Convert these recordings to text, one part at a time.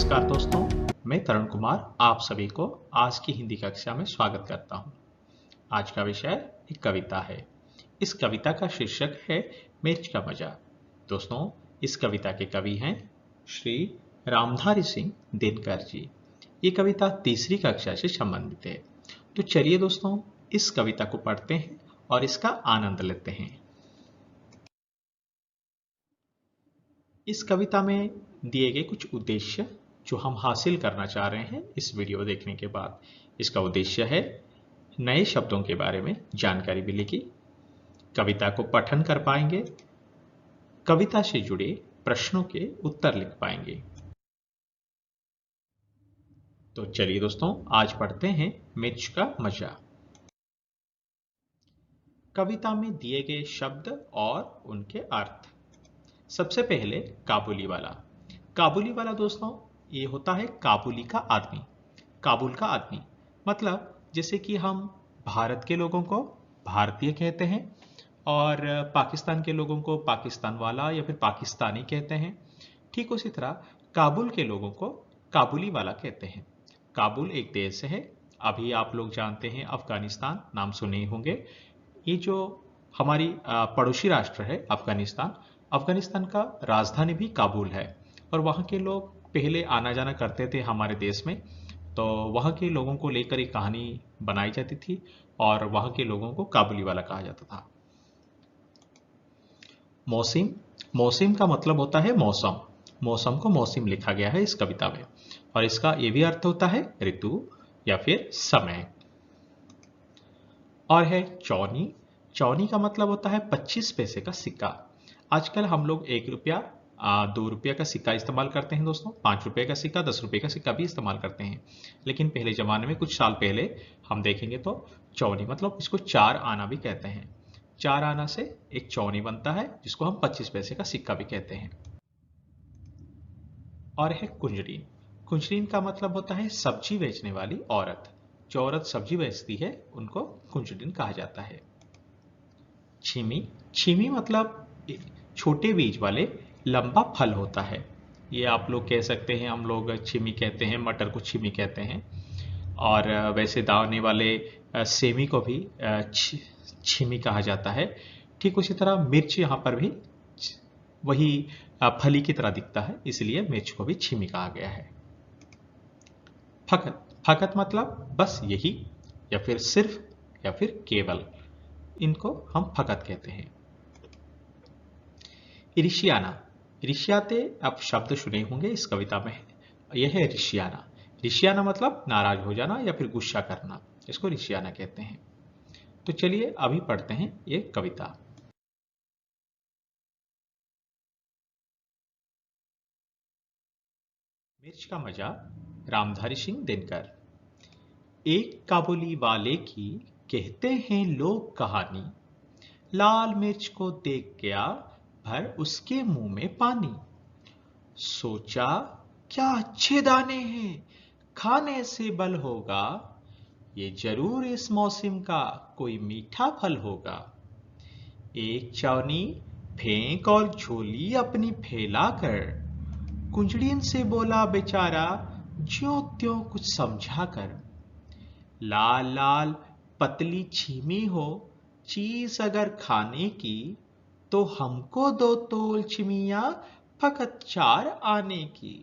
नमस्कार दोस्तों, मैं तरुण कुमार आप सभी को आज की हिंदी कक्षा में स्वागत करता हूं। आज का विषय एक कविता है। इस कविता का शीर्षक है मिर्च का मजा। दोस्तों, इस कविता के कवि हैं श्री रामधारी सिंह दिनकर जी। ये कविता तीसरी कक्षा से संबंधित है। तो चलिए दोस्तों, इस कविता को पढ़ते हैं और इसका आनंद लेते हैं। इस कविता में दिए गए कुछ उद्देश्य जो हम हासिल करना चाह रहे हैं इस वीडियो देखने के बाद। इसका उद्देश्य है नए शब्दों के बारे में जानकारी मिलेगी, कविता को पठन कर पाएंगे, कविता से जुड़े प्रश्नों के उत्तर लिख पाएंगे। तो चलिए दोस्तों, आज पढ़ते हैं मिर्च का मजा। कविता में दिए गए शब्द और उनके अर्थ। सबसे पहले काबुली वाला। काबुली वाला दोस्तों, ये होता है काबुली का आदमी, काबुल का आदमी। मतलब जैसे कि हम भारत के लोगों को भारतीय कहते हैं और पाकिस्तान के लोगों को पाकिस्तान वाला या फिर पाकिस्तानी कहते हैं, ठीक उसी तरह काबुल के लोगों को काबुली वाला कहते हैं। काबुल एक देश है, अभी आप लोग जानते हैं अफगानिस्तान, नाम सुने होंगे। ये जो हमारी पड़ोसी राष्ट्र है अफगानिस्तान, अफगानिस्तान का राजधानी भी काबुल है और वहाँ के लोग पहले आना जाना करते थे हमारे देश में। तो वहाँ के लोगों को लेकर एक कहानी बनाई जाती थी और वहाँ के लोगों को काबुली वाला कहा जाता था। मौसिम। मौसिम का मतलब होता है मौसम। मौसम को मौसिम लिखा गया है इस कविता में और इसका ये भी अर्थ होता है ऋतु या फिर समय। और है चौनी। चौनी का मतलब होता है 25 पैसे का सिक्का। आजकल हम लोग 1 रुपया 2 रुपया का सिक्का इस्तेमाल करते हैं दोस्तों, 5 रुपये का सिक्का, 10 रुपये का सिक्का भी इस्तेमाल करते हैं। लेकिन पहले ज़माने में कुछ साल पहले हम देखेंगे तो चौनी, मतलब इसको 4 आना भी कहते हैं। 4 आना से एक चौनी बनता है जिसको हम 25 पैसे का सिक्का भी कहते हैं। और है कुंजरीन। कुंजरीन का मतलब होता है सब्जी बेचने वाली औरत। जो औरत सब्जी बेचती है उनको कुंजरीन कहा जाता है। छीमी। छीमी मतलब छोटे बीज वाले लंबा फल होता है। ये आप लोग कह सकते हैं, हम लोग छीमी कहते हैं, मटर को छीमी कहते हैं। और वैसे दावने वाले सेमी को भी छीमी कहा जाता है। ठीक उसी तरह मिर्च यहाँ पर भी वही फली की तरह दिखता है, इसलिए मिर्च को भी छीमी कहा गया है। फकत। फकत मतलब बस यही या फिर सिर्फ या फिर केवल, इनको हम फकत कहते हैं। ऋषियाना। ऋषियाते आप शब्द सुने होंगे इस कविता में, यह है ऋषियाना। ऋषियाना मतलब नाराज हो जाना या फिर गुस्सा करना, इसको ऋषियाना कहते हैं। तो चलिए अभी पढ़ते हैं ये कविता। मिर्च का मजा, रामधारी सिंह दिनकर। एक काबुली वाले की कहते हैं लोग कहानी, लाल मिर्च को देख गया भर उसके मुंह में पानी। सोचा क्या अच्छे दाने हैं, खाने से बल होगा, ये जरूर इस मौसम का कोई मीठा फल होगा। एक चौनी फेंक और झोली अपनी फैला कर, कुंजड़ीन से बोला बेचारा ज्यों त्यों कुछ समझा कर। लाल लाल पतली छीमी हो चीज अगर खाने की, तो हमको 2 तोल छिमिया फकत 4 आने की।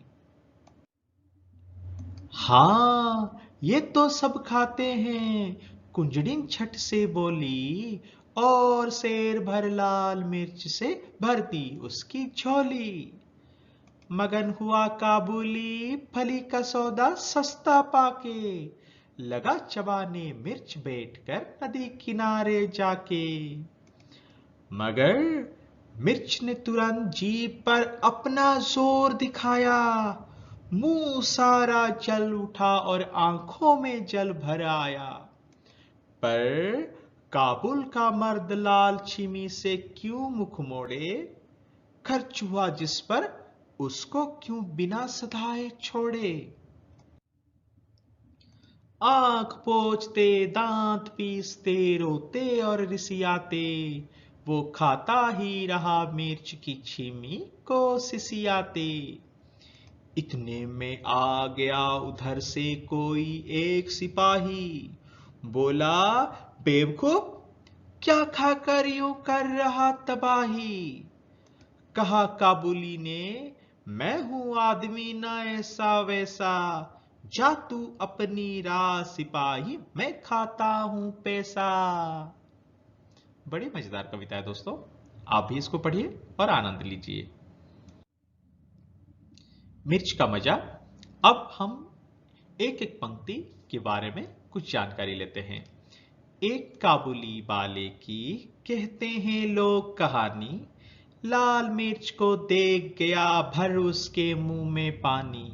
हाँ, ये तो सब खाते हैं, कुंजड़िन छठ से बोली और शेर भर लाल मिर्च से भर दी उसकी झोली। मगन हुआ काबुली फली का सौदा सस्ता पाके, लगा चबाने मिर्च बैठकर नदी किनारे जाके। मगर मिर्च ने तुरंत जीभ पर अपना जोर दिखाया, मुंह सारा जल उठा और आंखों में जल भर आया। पर काबुल का मर्द लाल छिमी से क्यों मुख मोड़े, खर्च हुआ जिस पर उसको क्यों बिना सधाए छोड़े। आंख पोंछते दांत पीसते रोते और रिसियाते, वो खाता ही रहा मिर्च की छिमी को सिसियाते। इतने में आ गया उधर से कोई एक सिपाही, बोला, बेवकूफ, क्या खाकर यूं कर रहा तबाही। कहा काबुली ने, मैं हूं आदमी ना ऐसा वैसा, जा तू अपनी राह सिपाही, मैं खाता हूं पैसा। बड़ी मजेदार कविता है दोस्तों, आप भी इसको पढ़िए और आनंद लीजिए। मिर्च का मजा। अब हम एक एक पंक्ति के बारे में कुछ जानकारी लेते हैं। एक काबुली वाले की कहते हैं लोग कहानी, लाल मिर्च को देख गया भर उसके मुंह में पानी।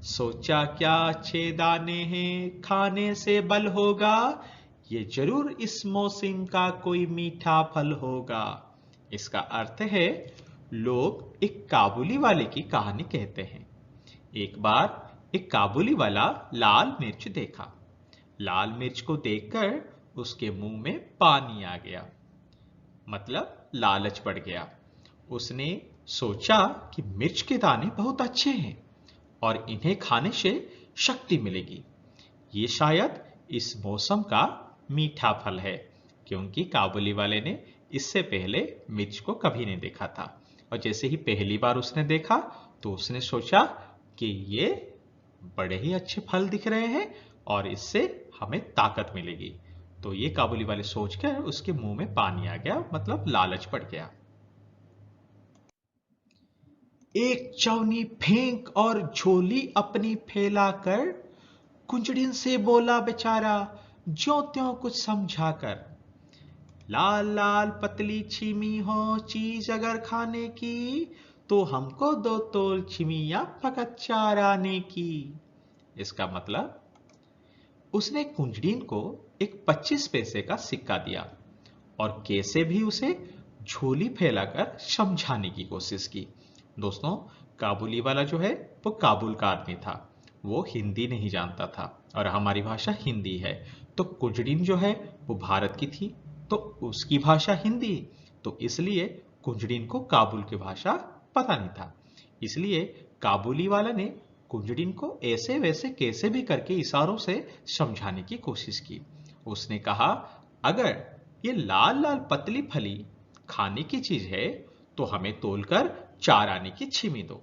सोचा क्या अच्छे दाने हैं, खाने से बल होगा, ये जरूर इस मौसम का कोई मीठा फल होगा। इसका अर्थ है, लोग एक काबुली वाले की कहानी कहते हैं। एक बार एक काबुली वाला लाल मिर्च देखा। लाल मिर्च को देखकर उसके मुंह में पानी आ गया, मतलब लालच बढ़ गया। उसने सोचा कि मिर्च के दाने बहुत अच्छे हैं और इन्हें खाने से शक्ति मिलेगी। ये शायद इस मौसम का मीठा फल है, क्योंकि काबुली वाले ने इससे पहले मिर्च को कभी नहीं देखा था। और जैसे ही पहली बार उसने देखा तो उसने सोचा कि ये बड़े ही अच्छे फल दिख रहे हैं और इससे हमें ताकत मिलेगी। तो ये काबुली वाले सोचकर उसके मुंह में पानी आ गया, मतलब लालच पड़ गया। एक चौनी फेंक और झोली अपनी फैलाकर, कुंजड़िन से बोला बेचारा ज्यों त्यों कुछ समझा कर, लाल लाल पतली छिमी हो चीज अगर खाने की, तो हमको दो तोल छिमिया फकत 4 आने की। इसका मतलब, उसने कुंजड़िन को एक 25 पैसे का सिक्का दिया और कैसे भी उसे झोली फैलाकर समझाने की कोशिश की। दोस्तों, काबुली वाला जो है वो काबुल का आदमी था, वो हिंदी नहीं जानता था और हमारी भाषा हिंदी है। तो कुंजड़िन जो है वो भारत की थी, तो उसकी भाषा हिंदी, तो इसलिए कुंजड़िन को काबुल की भाषा पता नहीं था। इसलिए काबुली वाला ने कुंजड़िन को ऐसे वैसे कैसे भी करके इशारों से समझाने की कोशिश की। उसने कहा, अगर ये लाल लाल पतली फली खाने की चीज है तो हमें तोलकर 4 आने की छिमी दो।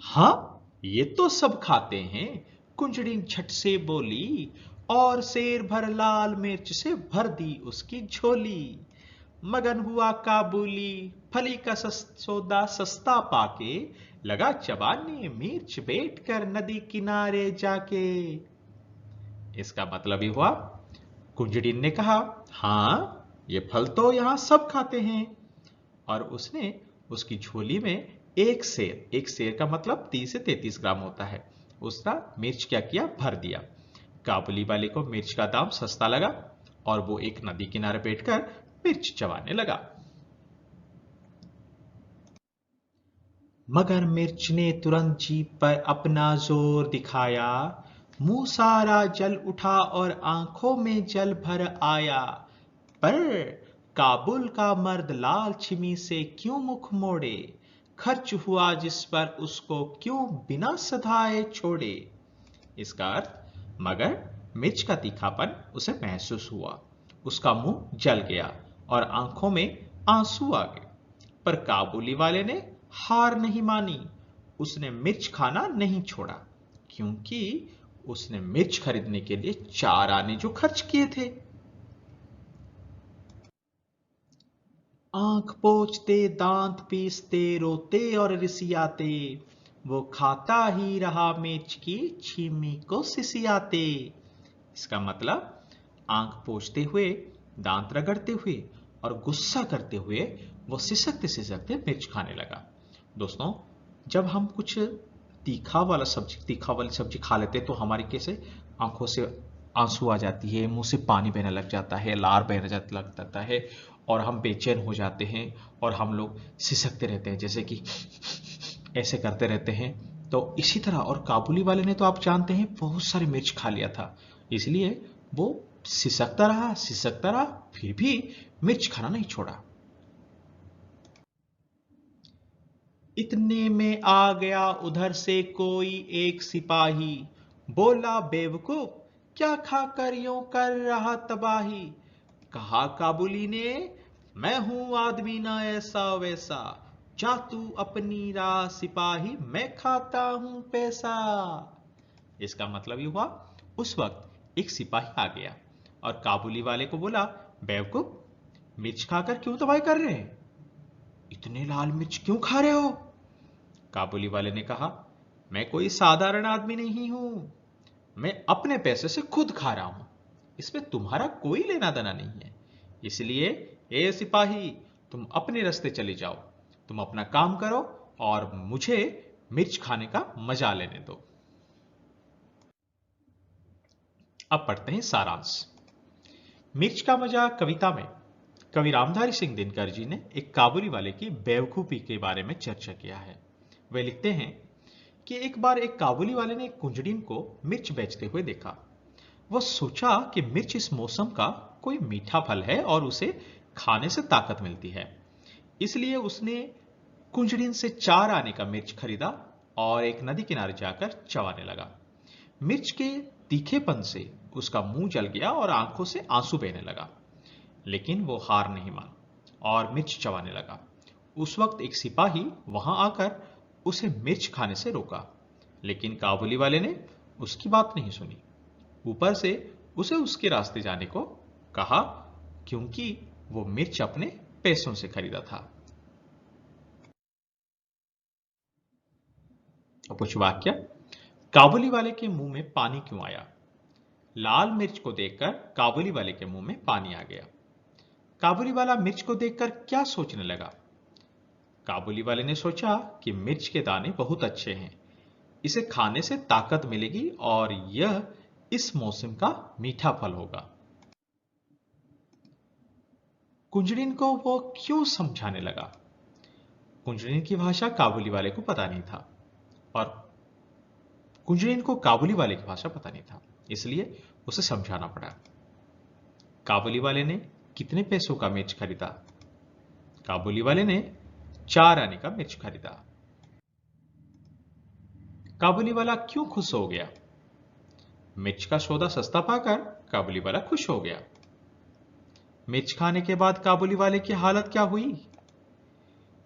हाँ, ये तो सब खाते हैं, कुंजड़िन झट से बोली और शेर भर लाल मिर्च से भर दी उसकी झोली। मगन हुआ काबुली फली का सौदा सस्ता पाके, लगा चबाने मिर्च बैठ कर नदी किनारे जाके। इसका मतलब ही हुआ, कुंजड़िन ने कहा, हाँ, ये फल तो यहाँ सब खाते हैं। और उसने उसकी झोली में एक शेर का मतलब 30 से 33 ग्राम होता है, उसका मिर्च क्या किया, भर दिया। काबुली वाले को मिर्च का दाम सस्ता लगा और वो एक नदी किनारे बैठकर मिर्च चबाने लगा। मगर मिर्च ने तुरंत जीभ पर अपना जोर दिखाया, मुंह सारा जल उठा और आंखों में जल भर आया। पर काबुल का मर्द लाल छिमी से क्यों मुख मोड़े, खर्च हुआ जिस पर उसको क्यों बिना सधाए छोड़े। इसका अर्थ, मगर मिर्च का तीखापन उसे महसूस हुआ, उसका मुंह जल गया और आंखों में आंसू आ गए। पर काबुली वाले ने हार नहीं मानी, उसने मिर्च खाना नहीं छोड़ा, क्योंकि उसने मिर्च खरीदने के लिए 4 आने जो खर्च किए थे। आंख पोंछते, दांत पीसते, रोते और रिसियाते, वो खाता ही रहा मिर्च की छीमी को सिसियाते। इसका मतलब, आंख पोंछते हुए, दांत रगड़ते हुए और गुस्सा करते हुए वो सिसकते सिसकते मिर्च खाने लगा। दोस्तों, जब हम कुछ तीखा वाली सब्जी खा लेते हैं तो हमारी कैसे आंखों से आंसू आ जाती है, मुंह से पानी बहने लग जाता है, लार बहने लग जाता है और हम बेचैन हो जाते हैं और हम लोग सिसकते रहते हैं, जैसे कि ऐसे करते रहते हैं। तो इसी तरह, और काबुली वाले ने तो आप जानते हैं बहुत सारी मिर्च खा लिया था, इसलिए वो सिसकता रहा, फिर भी मिर्च खाना नहीं छोड़ा। इतने में आ गया उधर से कोई एक सिपाही, बोला बेवकूफ क्या खाकर यूं कर रहा तबाही। कहा काबुली ने, मैं हूं आदमी ना ऐसा वैसा, जा तू अपनी राह सिपाही, मैं खाता हूं पैसा। इसका मतलब ये हुआ, उस वक्त एक सिपाही आ गया और काबुली वाले को बोला, बेवकूफ मिर्च खाकर क्यों तबाही कर रहे हैं, इतने लाल मिर्च क्यों खा रहे हो। काबुली वाले ने कहा, मैं कोई साधारण आदमी नहीं हूं, मैं अपने पैसे से खुद खा रहा हूं, इसमें तुम्हारा कोई लेना देना नहीं है, इसलिए ए सिपाही तुम अपने रास्ते चले जाओ, तुम अपना काम करो और मुझे मिर्च खाने का मजा लेने दो। अब पढ़ते हैं सारांश। मिर्च का मजा कविता में कवि रामधारी सिंह दिनकर जी ने एक काबुली वाले की बेवकूफी के बारे में चर्चा किया है। वे लिखते हैं कि एक बार एक काबुली वाले ने एक कुंजड़ीन को मिर्च बेचते हुए देखा। वह सोचा कि मिर्च इस मौसम का कोई मीठा फल है और उसे खाने से ताकत मिलती है, इसलिए उसने कुंजड़ीन से 4 आने का मिर्च खरीदा और एक नदी किनारे जाकर चबाने लगा। मिर्च के तीखेपन से उसका मुंह जल गया और आंखों से आंसू बहने लगा, लेकिन वो हार नहीं माना और मिर्च चबाने लगा। उस वक्त एक सिपाही वहां आकर उसे मिर्च खाने से रोका, लेकिन काबुली वाले ने उसकी बात नहीं सुनी। ऊपर से उसे उसके रास्ते जाने को कहा, क्योंकि वो मिर्च अपने पैसों से खरीदा था। अब कुछ वाक्य। काबुली वाले के मुंह में पानी क्यों आया। लाल मिर्च को देखकर काबुली वाले के मुंह में पानी आ गया। काबुली वाला मिर्च को देखकर क्या सोचने लगा। काबुली वाले ने सोचा कि मिर्च के दाने बहुत अच्छे हैं, इसे खाने से ताकत मिलेगी और यह इस मौसम का मीठा फल होगा। कुंजड़िन को वो क्यों समझाने लगा। कुंजड़िन की भाषा काबुली वाले को पता नहीं था और कुंजड़िन को काबुली वाले की भाषा पता नहीं था, इसलिए उसे समझाना पड़ा। काबुली वाले ने कितने पैसों का मिर्च खरीदा। काबुली वाले ने 4 आने का मिर्च खरीदा। काबुली वाला क्यों खुश हो गया। मिर्च का सौदा सस्ता पाकर काबुली वाला खुश हो गया। मिर्च खाने के बाद काबुली वाले की हालत क्या हुई।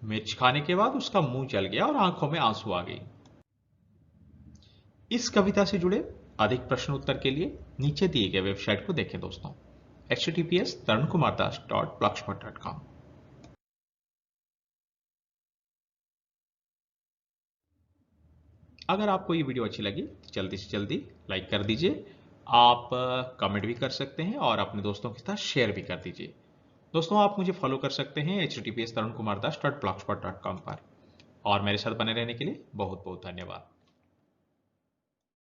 मिर्च खाने के बाद उसका मुंह जल गया और आंखों में आंसू आ गई। इस कविता से जुड़े अधिक प्रश्न उत्तर के लिए नीचे दिए गए वेबसाइट को देखें दोस्तों, https://tarunkumardas.blogspot.com। अगर आपको ये वीडियो अच्छी लगी तो जल्दी से जल्दी लाइक कर दीजिए। आप कमेंट भी कर सकते हैं और अपने दोस्तों के साथ शेयर भी कर दीजिए। दोस्तों आप मुझे फॉलो कर सकते हैं https://tarunkumardas.blogspot.com पर। और मेरे साथ बने रहने के लिए बहुत बहुत धन्यवाद।